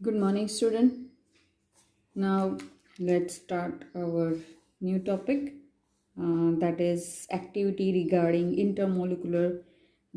Good morning, student. Now let's start our new topic, that is activity regarding intermolecular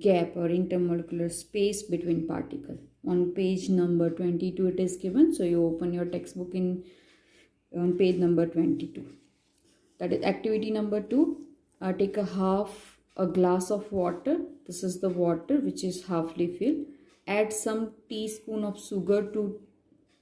gap or intermolecular space between particle. On page number 22 it is given, so you open your textbook on page number 22. That is activity number 2. Take a glass of water. This is the water which is halfly filled. Add some teaspoon of sugar to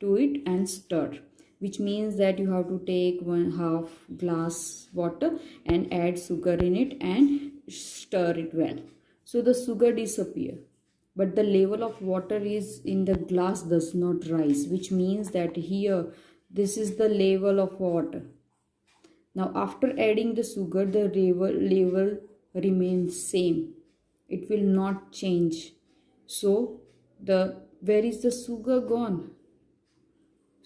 it and stir, which means that you have to take 1/2 glass water and add sugar in it and stir it well. So the sugar disappear, but the level of water is in the glass does not rise, which means that here this is the level of water. Now after adding the sugar, the level remains same. It will not change. So the where is the sugar gone?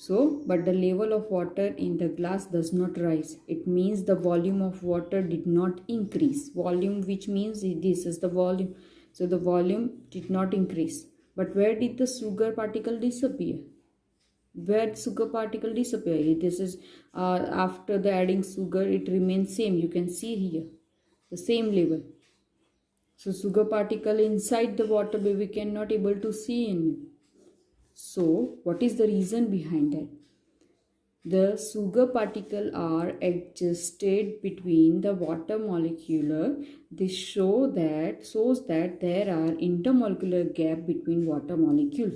So, but the level of water in the glass does not rise. It means the volume of water did not increase. Volume, which means this is the volume. So the volume did not increase. But where did the sugar particle disappear? Where sugar particle disappear? This is after the adding sugar, it remains same. You can see here the same level. So sugar particle inside the water, but we cannot able to see in it. So what is the reason behind that? The sugar particles are adjusted between the water molecule. This shows that there are intermolecular gap between water molecule,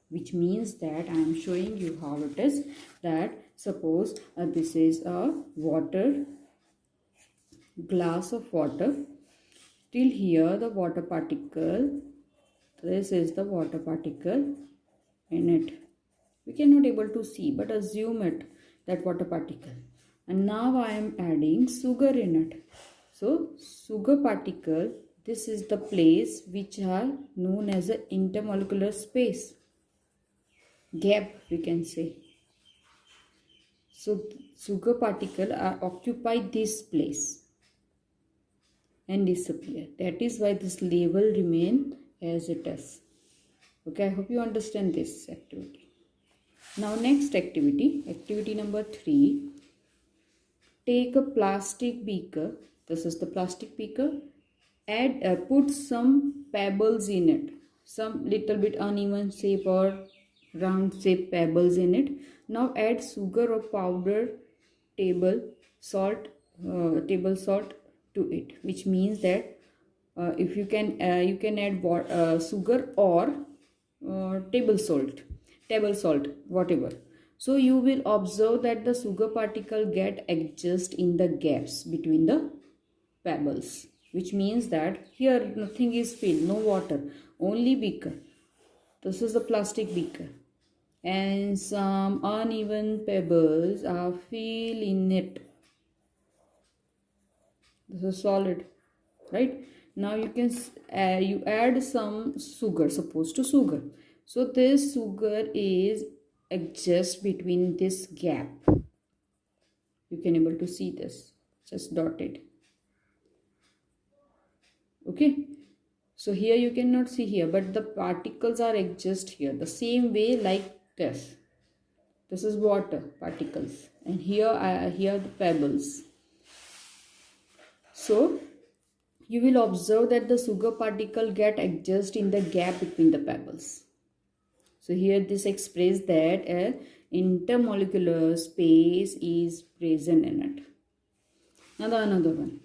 which means that I am showing you how it is. That suppose this is a water glass of water. Till here the water particle. This is the water particle in it. We cannot able to see, but assume it that water particle. And now I am adding sugar in it. So sugar particle, this is the place which are known as a intermolecular space. Gap, we can say. So sugar particle are occupy this place and disappear. That is why this level remain as it is. Okay, I hope you understand this activity. Now next activity number 3. Take a plastic beaker. This is the plastic beaker. Put some pebbles in it. Some little bit uneven shape or round shape pebbles in it. Now add sugar or powder table salt to it, which means that if you can add sugar or table salt, whatever. So you will observe that the sugar particle get adjust in the gaps between the pebbles, which means that here nothing is filled, no water, only beaker. This is the plastic beaker and some uneven pebbles are filled in it. This is solid, right? Now you can you add some sugar, suppose to sugar. So this sugar is adjust between this gap. You can able to see this, just dotted. Okay, so here you cannot see here, but the particles are adjust here the same way like this. This is water particles, and here the pebbles. So you will observe that the sugar particle get adjust in the gap between the pebbles. So here this expresses that a intermolecular space is present in it. Now another one.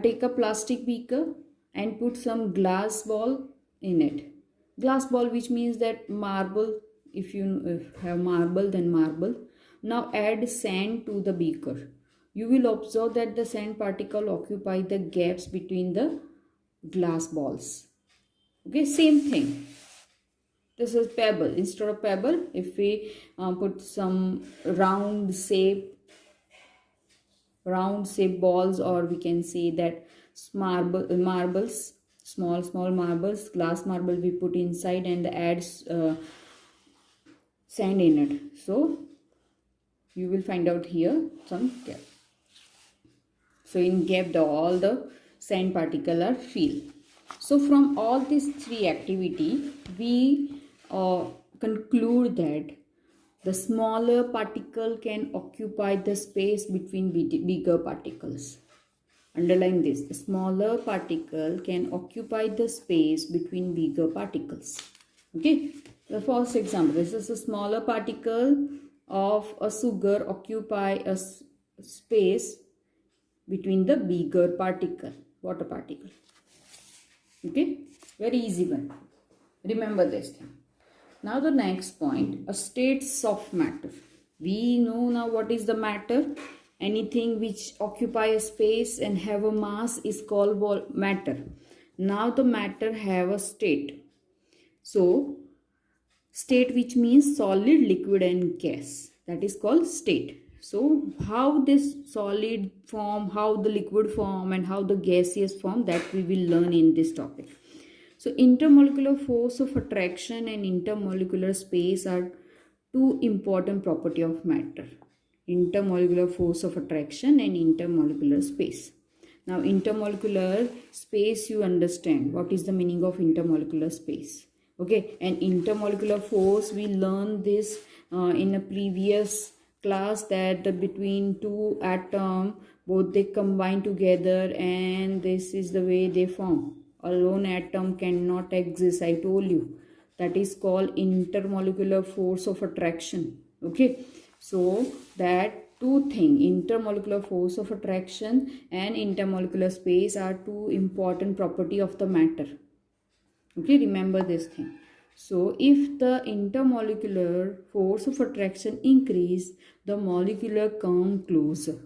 Take a plastic beaker and put some glass ball in it. Glass ball, which means that marble. If you have marble, then marble. Now add sand to the beaker. You will observe that the sand particle occupy the gaps between the glass balls. Okay, same thing. This is pebble. Instead of pebble, if we put some round shape balls, or we can say that marbles, small marbles, glass marble we put inside and add sand in it. So you will find out here some gap. So in gap all the sand particle are filled. So from all these 3 activity we conclude that the smaller particle can occupy the space between bigger particles. Underline this. The smaller particle can occupy the space between bigger particles. Okay. The first example. This is a smaller particle of a sugar occupy a space between the bigger particle, water particle. Okay. Very easy one. Remember this thing. Now the next point, a states of matter. We know now what is the matter. Anything which occupy a space and have a mass is called matter. Now the matter have a state. So state, which means solid, liquid and gas, that is called state. So how this solid form, how the liquid form and how the gaseous form, that we will learn in this topic. So intermolecular force of attraction and intermolecular space are two important property of matter. Intermolecular force of attraction and intermolecular space. Now intermolecular space, you understand what is the meaning of intermolecular space. Okay, and intermolecular force, we learned this in a previous class, that between two atoms, both they combine together and this is the way they form. A lone atom cannot exist, I told you. That is called intermolecular force of attraction. Okay, so that two things, intermolecular force of attraction and intermolecular space, are two important property of the matter. Okay, remember this thing. So if the intermolecular force of attraction increase, the molecular come closer.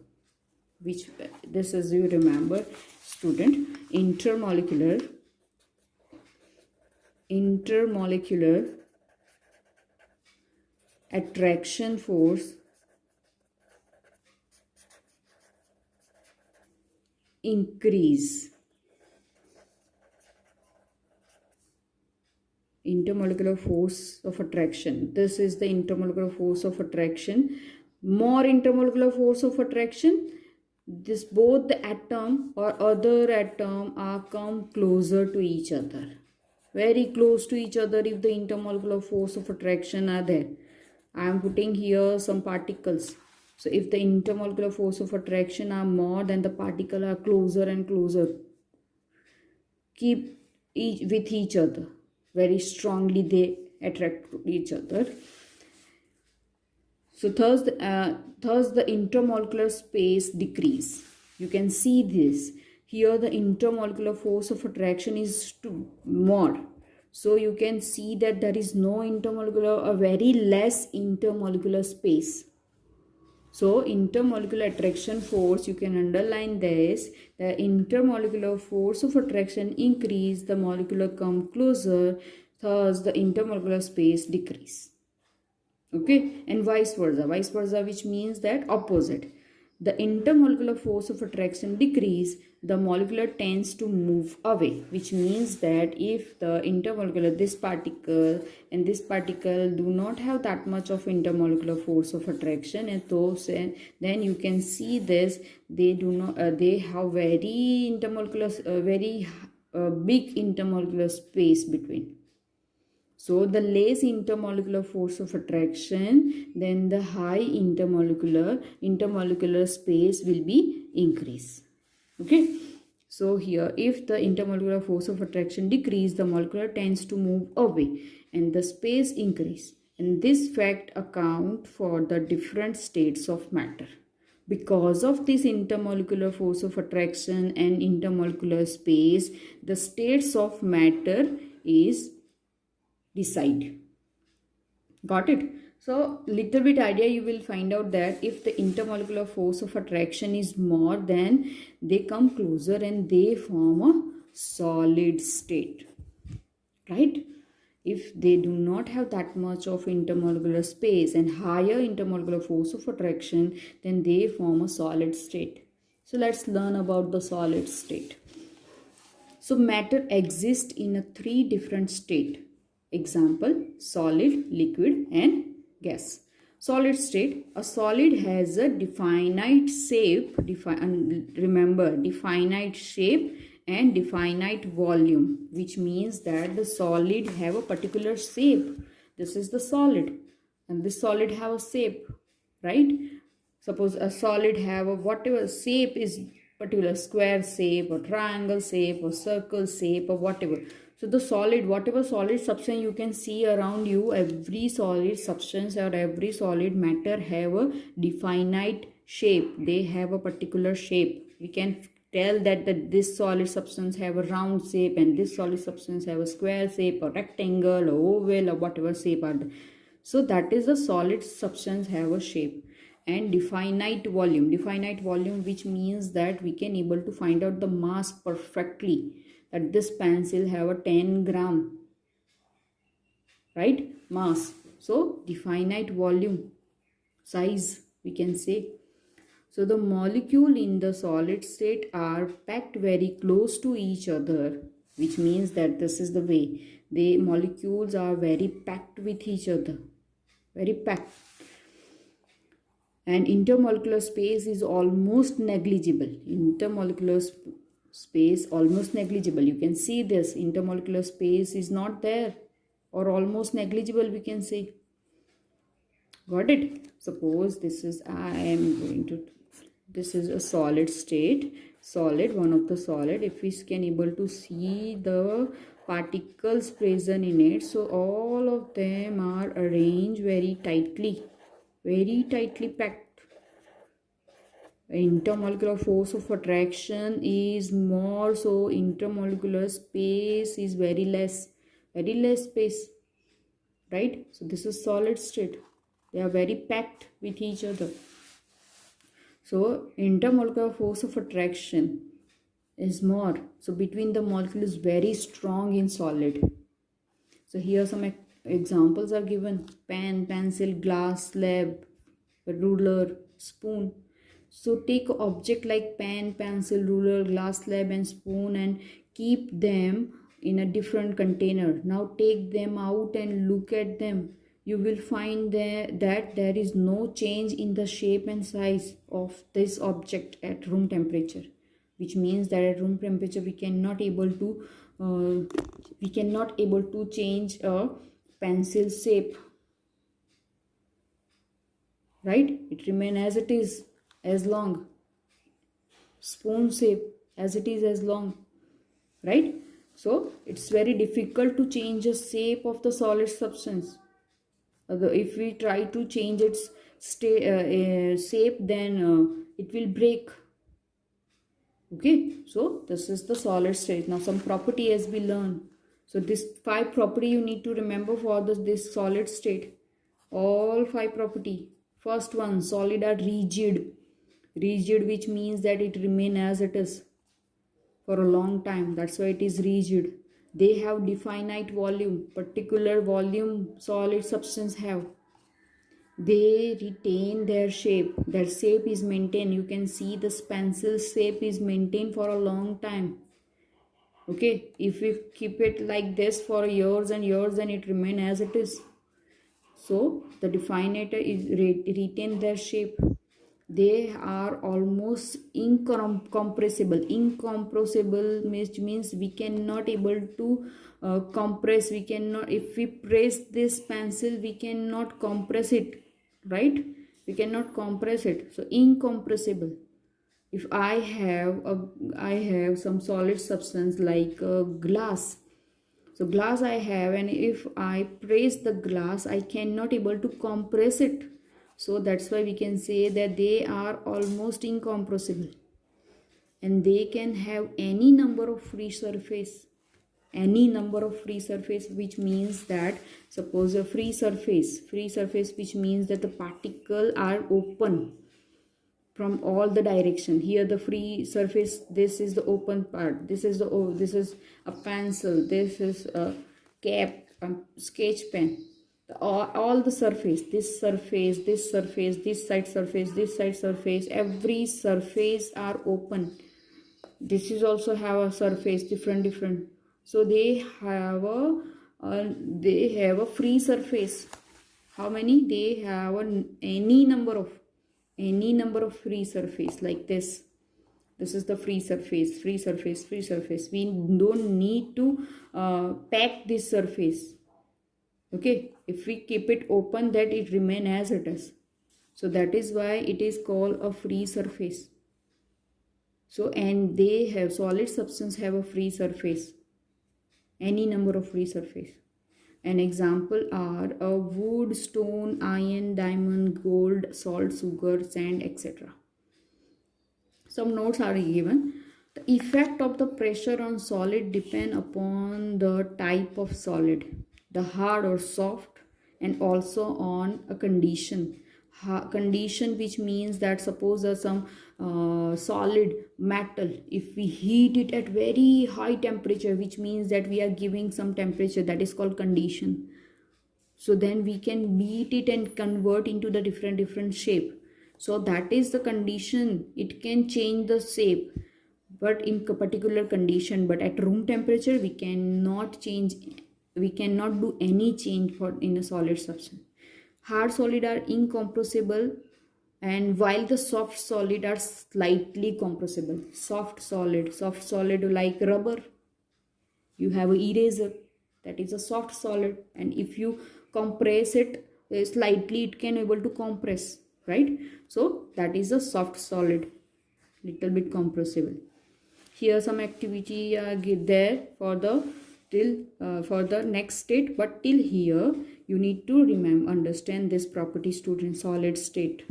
Which this, as you remember, student, intermolecular attraction force increase. Intermolecular force of attraction. This is the intermolecular force of attraction. More intermolecular force of attraction, this both the atom or other atom are come closer to each other. Very close to each other if the intermolecular force of attraction are there. I am putting here some particles. So if the intermolecular force of attraction are more, then the particle are closer and closer. Keep with each other. Very strongly they attract to each other. So thus the intermolecular space decrease. You can see this. Here the intermolecular force of attraction is more. So you can see that there is no intermolecular, or very less intermolecular space. So intermolecular attraction force, you can underline this. The intermolecular force of attraction increase, the molecular come closer, thus the intermolecular space decrease. Okay, and vice versa, which means that opposite. The intermolecular force of attraction decrease, the molecular tends to move away, which means that if the intermolecular, this particle and this particle do not have that much of intermolecular force of attraction, and those, then you can see this, they do not, they have very intermolecular, big intermolecular space between. So the less intermolecular force of attraction, then the high intermolecular space will be increased. Okay. So here, if the intermolecular force of attraction decrease, the molecule tends to move away and the space increase. And this fact account for the different states of matter. Because of this intermolecular force of attraction and intermolecular space, the states of matter is decide. Got it? So little bit idea you will find out that if the intermolecular force of attraction is more, then they come closer and they form a solid state. Right? If they do not have that much of intermolecular space and higher intermolecular force of attraction, then they form a solid state. So let's learn about the solid state. So matter exists in a 3 different states. Example, solid, liquid and gas. Solid state, a solid has a definite shape, remember definite shape and definite volume, which means that the solid have a particular shape. This is the solid, and this solid have a shape, right? Suppose a solid have a whatever shape is particular, square shape or triangle shape or circle shape or whatever. So the solid, whatever solid substance you can see around you, every solid substance or every solid matter have a definite shape. They have a particular shape. We can tell that this solid substance have a round shape and this solid substance have a square shape or rectangle or oval or whatever shape are there. So that is the solid substance have a shape. And definite volume which means that we can able to find out the mass perfectly, that this pencil have a 10 gram, right, mass. So definite volume, size we can say. So the molecule in the solid state are packed very close to each other, which means that this is the way the molecules are very packed with each other, very packed. And intermolecular space is almost negligible. Intermolecular space almost negligible. You can see this intermolecular space is not there or almost negligible, we can say. Got it? Suppose this is, I am going to, this is a solid state, solid, one of the solid. If we can able to see the particles present in it, so all of them are arranged very tightly packed. Intermolecular force of attraction is more, so intermolecular space is very less space, right? So this is solid state. They are very packed with each other. So intermolecular force of attraction is more, so between the molecule is very strong in solid. So here some examples are given: pen, pencil, glass slab, ruler, spoon. So take an object like pen, pencil, ruler, glass slab and spoon and keep them in a different container. Now take them out and look at them. You will find that there is no change in the shape and size of this object at room temperature, which means that at room temperature we cannot able to change a pencil shape, right? It remain as it is as long. Spoon shape as it is as long, right? So it's very difficult to change the shape of the solid substance. If we try to change its shape, then it will break. Okay, so this is the solid state. Now some property as we learn. So this 5 property you need to remember for this solid state. All 5 property. First one, solid are rigid. Rigid, which means that it remain as it is for a long time. That's why it is rigid. They have definite volume. Particular volume solid substance have. They retain their shape. Their shape is maintained. You can see this pencil shape is maintained for a long time. Okay, if we keep it like this for years and years, then it remain as it is. So the definator is retain their shape. They are almost incompressible. Incompressible means we cannot able to compress. We cannot, if we press this pencil, we cannot compress it, right? We cannot compress it. So incompressible. If I have some solid substance like glass. So glass I have, and if I press the glass, I cannot able to compress it. So that's why we can say that they are almost incompressible, and they can have any number of free surface. Any number of free surface, which means that suppose a free surface which means that the particle are open from all the direction. Here the free surface, this is the open part, this is a pencil, this is a cap, sketch pen, all the surface, this surface, this surface, this side surface, this side surface, every surface are open. This is also have a surface different. So they have a free surface. How many? They have any number of free surface like this. This is the free surface. We don't need to pack this surface. Okay, if we keep it open, that it remain as it is. So that is why it is called a free surface. So, and they have, solid substance have a free surface, any number of free surface. An example are a wood, stone, iron, diamond, gold, salt, sugar, sand, etc. Some notes are given. The effect of the pressure on solid depend upon the type of solid, the hard or soft, and also on a condition. Condition, which means that suppose some solid metal, if we heat it at very high temperature, which means that we are giving some temperature, that is called condition. So then we can beat it and convert into the different shape. So that is the condition. It can change the shape, but in a particular condition. But at room temperature, we cannot change. We cannot do any change for in a solid substance. Hard solid are incompressible, and while the soft solid are slightly compressible. Soft solid like rubber. You have an eraser, that is a soft solid, and if you compress it slightly, it can able to compress, right? So that is a soft solid, little bit compressible. Here some activity there for the till for the next state, but till here you need to remember, understand this property, student. Solid state,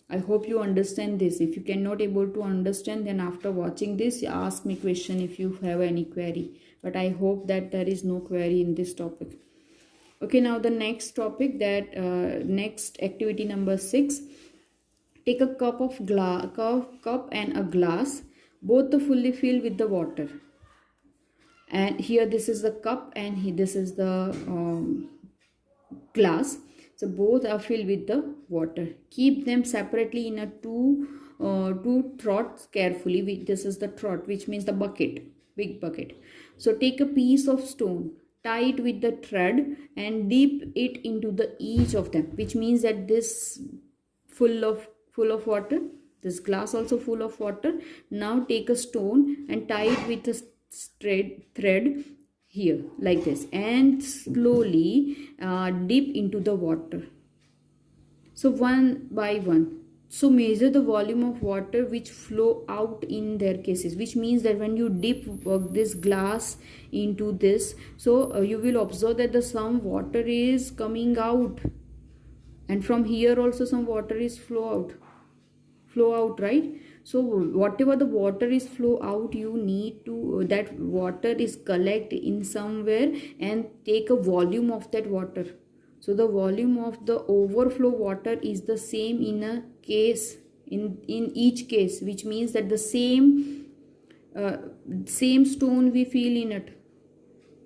I hope you understand this. If you cannot able to understand, then after watching this, ask me question if you have any query. But I hope that there is no query in this topic. Okay, now the next topic, that next activity number 6. Take a cup and a glass, both the fully filled with the water. And here this is the cup, and this is the glass. So both are filled with the water. Keep them separately in a two troughs carefully. This is the trough, which means the bucket, big bucket. So take a piece of stone, tie it with the thread, and dip it into the each of them, which means that this full of water, this glass also full of water. Now take a stone and tie it with a thread here like this, and slowly dip into the water. So one by one. So measure the volume of water which flow out in their cases, which means that when you dip this glass into this, so you will observe that the some water is coming out, and from here also some water is flow out, right? So whatever the water is flow out, you need to that water is collect in somewhere and take a volume of that water. So the volume of the overflow water is the same in a case, in each case, which means that the same stone we fill in it,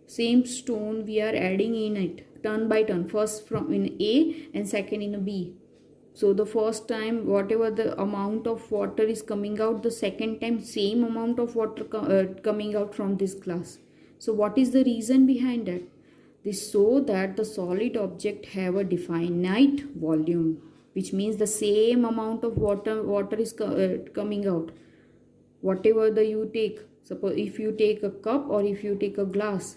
same stone we are adding in it, turn by turn, first from in A and second in a B. So the first time whatever the amount of water is coming out, the second time same amount of water coming out from this glass. So what is the reason behind that? This so that the solid object have a definite volume, which means the same amount of water is coming out. Whatever the you take, suppose if you take a cup or if you take a glass,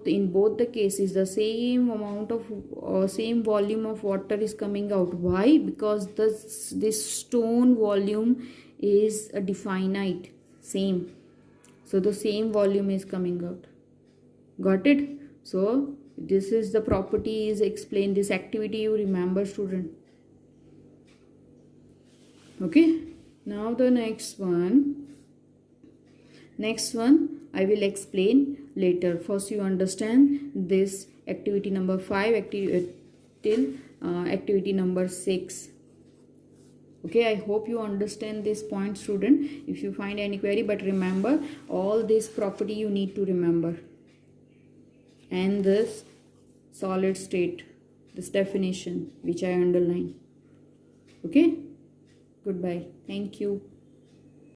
in both the cases the same amount of same volume of water is coming out. Why? Because this stone volume is a definite, same. So the same volume is coming out. Got it? So this is the property is explained, this activity you remember, student. Okay, now the next one I will explain later. First you understand this activity number 5 till activity number 6. Okay, I hope you understand this point, student. If you find any query, but remember all this property you need to remember, and this solid state, this definition which I underline. Okay, goodbye, thank you.